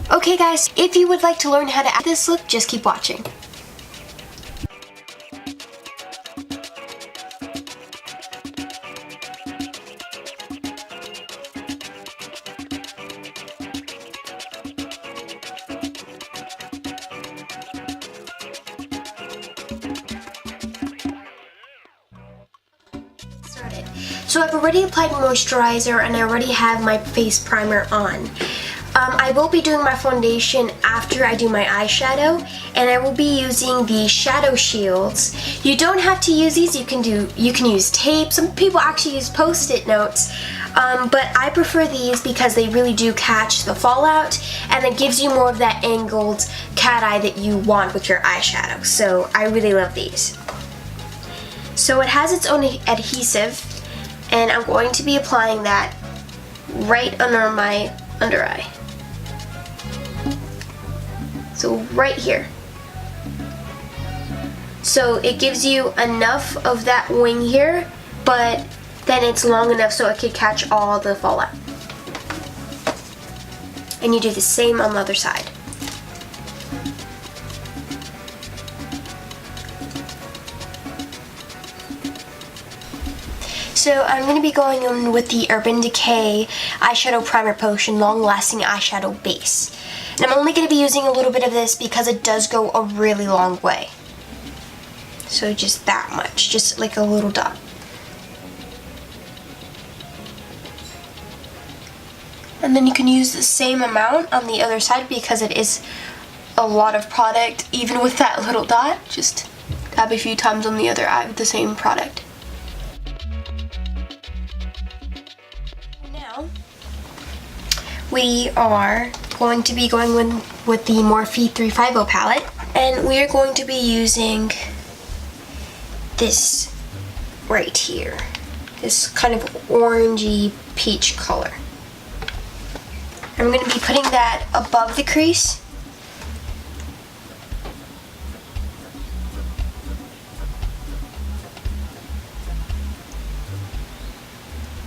Okay guys, if you would like to learn how to add this look, just keep watching. So I've already applied moisturizer and I already have my face primer on. I will be doing my foundation after I do my eyeshadow, and I will be using the shadow shields. You don't have to use these, you can use tape. Some people actually use post-it notes, but I prefer these because they really do catch the fallout, and it gives you more of that angled cat eye that you want with your eyeshadow. So I really love these. So it has its own adhesive, and I'm going to be applying that right under my under eye. So right here. So it gives you enough of that wing here, but then it's long enough so it could catch all the fallout. And you do the same on the other side. So I'm going to be going in with the Urban Decay Eyeshadow Primer Potion Long Lasting Eyeshadow Base. And I'm only going to be using a little bit of this because it does go a really long way. So just that much, just like a little dot. And then you can use the same amount on the other side because it is a lot of product even with that little dot. Just dab a few times on the other eye with the same product. Now we are going to be going with the Morphe 350 palette, and we are going to be using this right here, this kind of orangey peach color. I'm going to be putting that above the crease.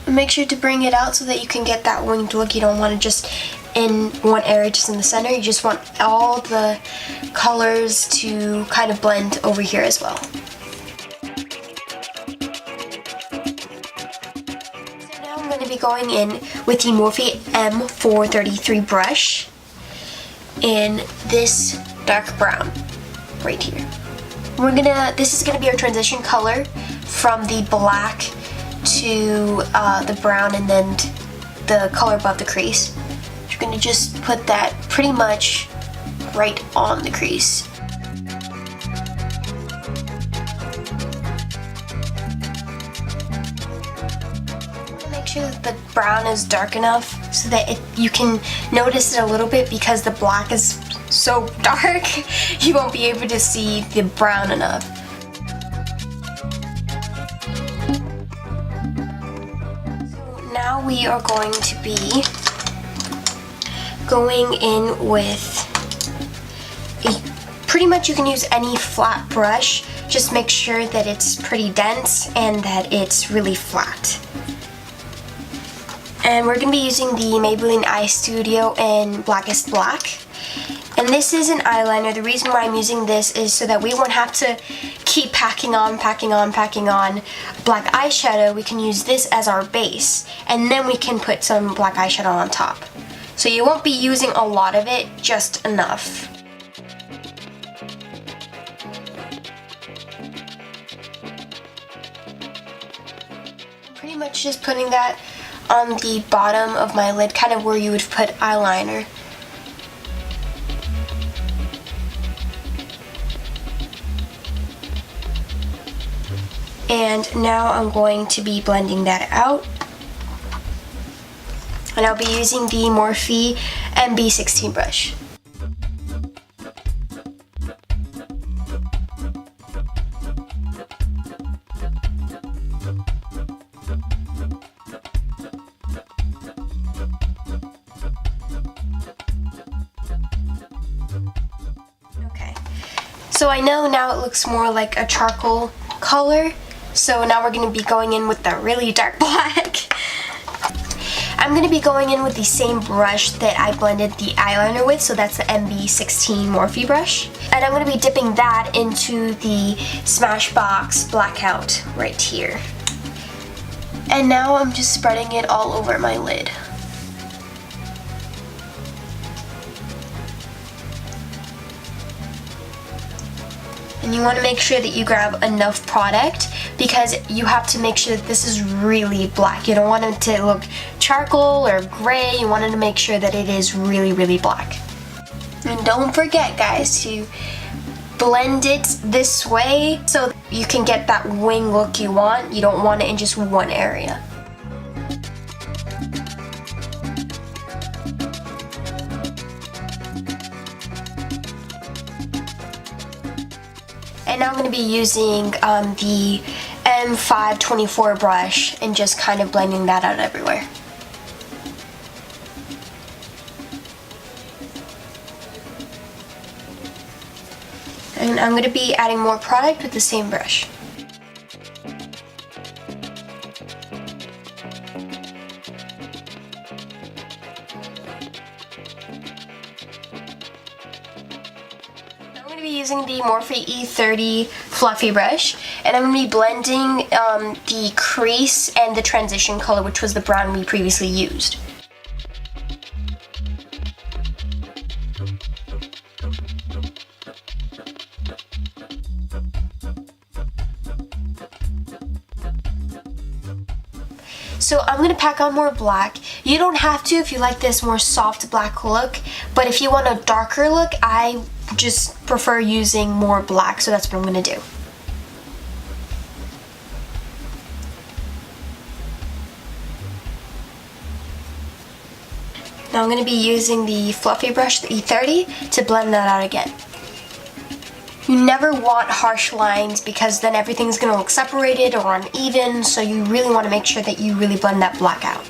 Make sure to bring it out so that you can get that winged look. You don't want to just in one area, just in the center. You just want all the colors to kind of blend over here as well. So now I'm going to be going in with the Morphe M433 brush in this dark brown right here. This is gonna be our transition color from the black to the brown and then the color above the crease. You're going to just put that pretty much right on the crease. Make sure that the brown is dark enough so that you can notice it a little bit, because the black is so dark you won't be able to see the brown enough. Now we are going to be going in with pretty much you can use any flat brush, just make sure that it's pretty dense and that it's really flat. And we're going to be using the Maybelline Eye Studio in Blackest Black. And this is an eyeliner. The reason why I'm using this is so that we won't have to keep packing on black eyeshadow. We can use this as our base, and then we can put some black eyeshadow on top. So you won't be using a lot of it, just enough. Pretty much just putting that on the bottom of my lid, kind of where you would put eyeliner. And now I'm going to be blending that out. And I'll be using the Morphe MB16 brush. Okay, so I know now it looks more like a charcoal color. So now we're going to be going in with the really dark black. I'm going to be going in with the same brush that I blended the eyeliner with, so that's the MB16 Morphe brush. And I'm going to be dipping that into the Smashbox Blackout right here. And now I'm just spreading it all over my lid. And you want to make sure that you grab enough product because you have to make sure that this is really black. You don't want it to look charcoal or gray. You want it to make sure that it is really, really black. And don't forget, guys, to blend it this way so you can get that wing look you want. You don't want it in just one area. And now I'm going to be using the M524 brush and just kind of blending that out everywhere. And I'm going to be adding more product with the same brush. I'm going to be using the Morphe E30 fluffy brush, and I'm going to be blending the crease and the transition color, which was the brown we previously used. So I'm going to pack on more black. You don't have to if you like this more soft black look, but if you want a darker look, I just prefer using more black, so that's what I'm going to do. Now I'm going to be using the fluffy brush, the E30, to blend that out again. You never want harsh lines because then everything's going to look separated or uneven, so you really want to make sure that you really blend that black out.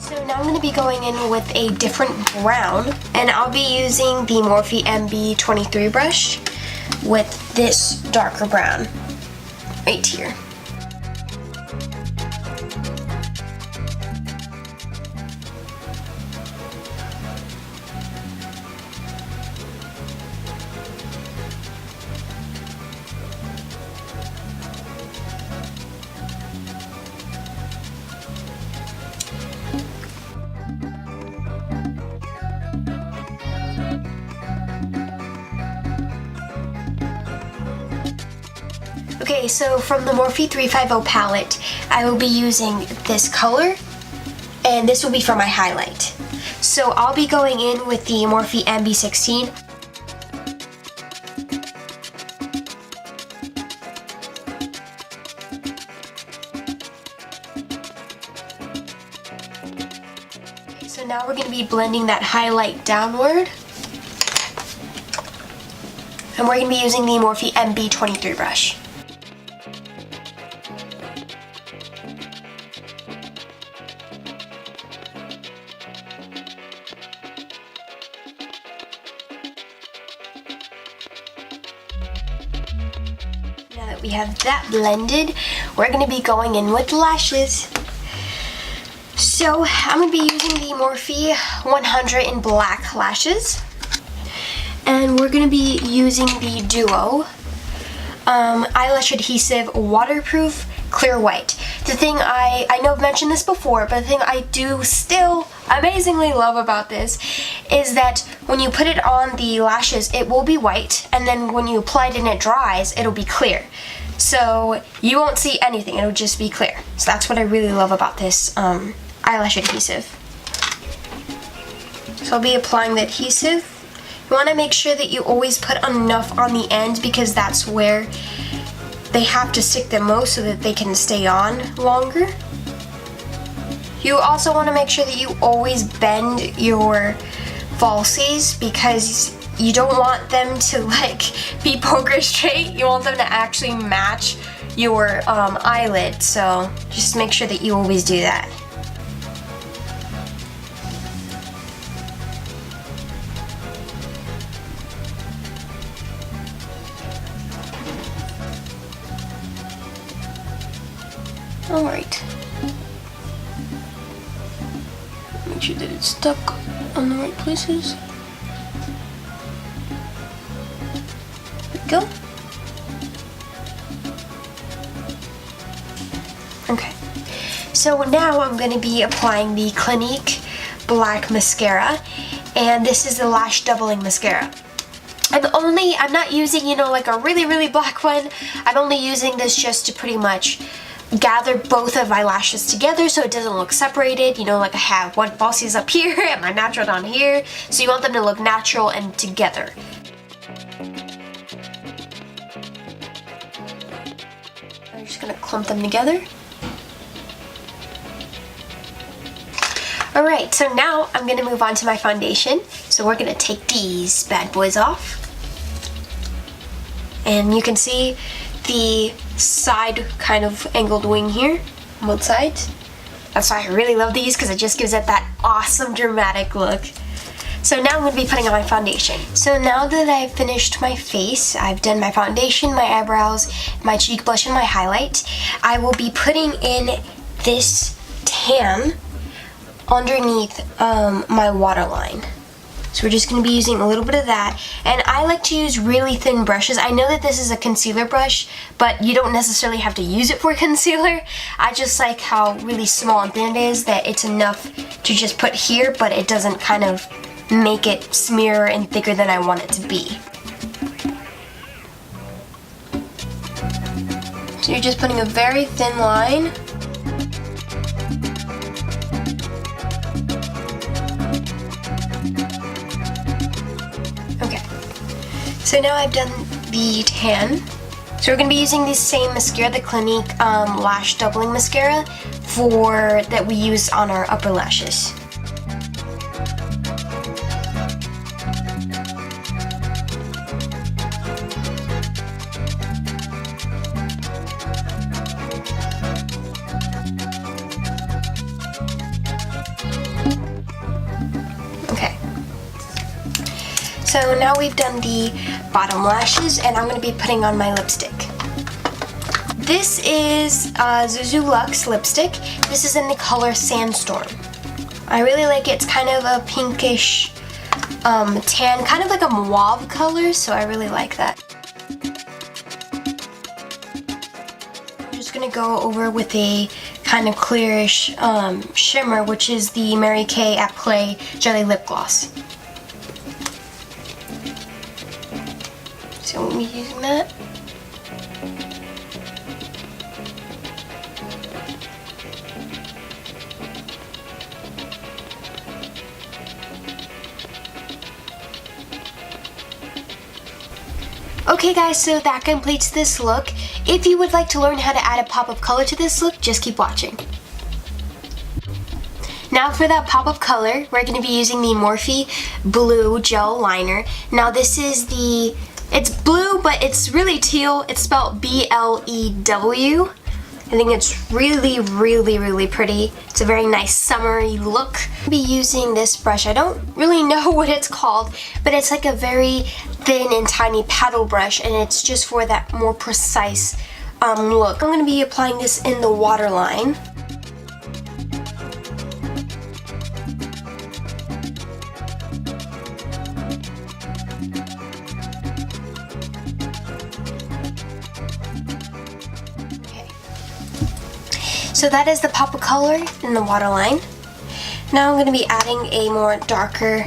So now I'm going to be going in with a different brown, and I'll be using the Morphe MB23 brush with this darker brown right here. Okay, so from the Morphe 350 palette, I will be using this color, and this will be for my highlight. So I'll be going in with the Morphe MB16. Okay, so now we're going to be blending that highlight downward. And we're going to be using the Morphe MB23 brush. Now that we have that blended, we're going to be going in with lashes. So I'm going to be using the Morphe 100 in black lashes. And we're going to be using the Duo eyelash adhesive waterproof clear white. The thing I know I've mentioned this before, but the thing I do still amazingly love about this is that when you put it on the lashes, it will be white, and then when you apply it and it dries, it'll be clear. So you won't see anything, it'll just be clear. So that's what I really love about this eyelash adhesive. So I'll be applying the adhesive. You want to make sure that you always put enough on the end because that's where they have to stick the most so that they can stay on longer. You also want to make sure that you always bend your falsies because you don't want them to like be poker straight. You want them to actually match your eyelid, so just make sure that you always do that. Alright. Make sure that it's stuck on the right places. There we go. Okay. So now I'm going to be applying the Clinique Black Mascara, and this is the lash doubling mascara. I'm not using, you know, like a really black one. I'm only using this just to pretty much gather both of my lashes together so it doesn't look separated. You know, like I have one falsies up here and my natural down here, so you want them to look natural and together. I'm just gonna clump them together. Alright, so now I'm gonna move on to my foundation. So we're gonna take these bad boys off. And you can see the side kind of angled wing here on both sides. That's why I really love these, because it just gives it that awesome dramatic look. So now I'm going to be putting on my foundation. So now that I've finished my face, I've done my foundation, my eyebrows, my cheek blush, and my highlight, I will be putting in this tan underneath my waterline. So we're just going to be using a little bit of that. And I like to use really thin brushes. I know that this is a concealer brush, but you don't necessarily have to use it for concealer. I just like how really small and thin it is, that it's enough to just put here, but it doesn't kind of make it smear and thicker than I want it to be. So you're just putting a very thin line. Okay, so now I've done the tan. So we're going to be using the same mascara, the Clinique Lash Doubling Mascara, that we use on our upper lashes. So now we've done the bottom lashes, and I'm going to be putting on my lipstick. This is Zuzu Luxe lipstick. This is in the color Sandstorm. I really like it. It's kind of a pinkish tan, kind of like a mauve color, so I really like that. I'm just going to go over with a kind of clearish shimmer, which is the Mary Kay at Play Jelly Lip Gloss. So we'll be using that. Okay guys, so that completes this look. If you would like to learn how to add a pop of color to this look, just keep watching. Now for that pop of color, we're going to be using the Morphe Blue Gel Liner. Now this is it's blue, but it's really teal. It's spelled B-L-E-W. I think it's really pretty. It's a very nice summery look. I'll be using this brush. I don't really know what it's called, but it's like a very thin and tiny paddle brush, and it's just for that more precise look. I'm going to be applying this in the waterline. So that is the pop of color in the waterline. Now I'm going to be adding a more darker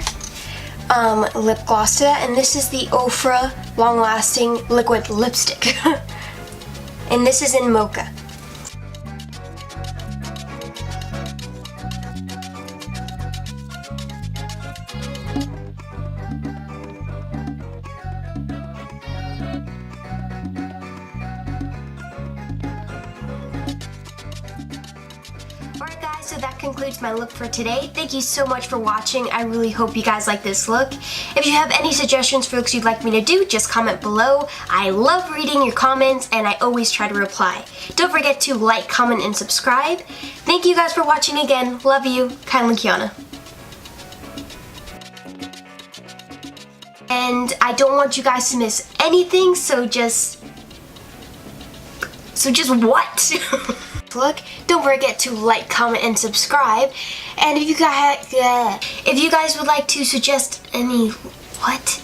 lip gloss to that, and this is the Ofra Long Lasting Liquid Lipstick. And this is in Mocha. Alright guys, so that concludes my look for today. Thank you so much for watching. I really hope you guys like this look. If you have any suggestions for looks you'd like me to do, just comment below. I love reading your comments and I always try to reply. Don't forget to like, comment, and subscribe. Thank you guys for watching again. Love you. Kindly Kiana. And I don't want you guys to miss anything, so just what? look. Don't forget to like, comment, and subscribe. And if you guys would like to suggest any what?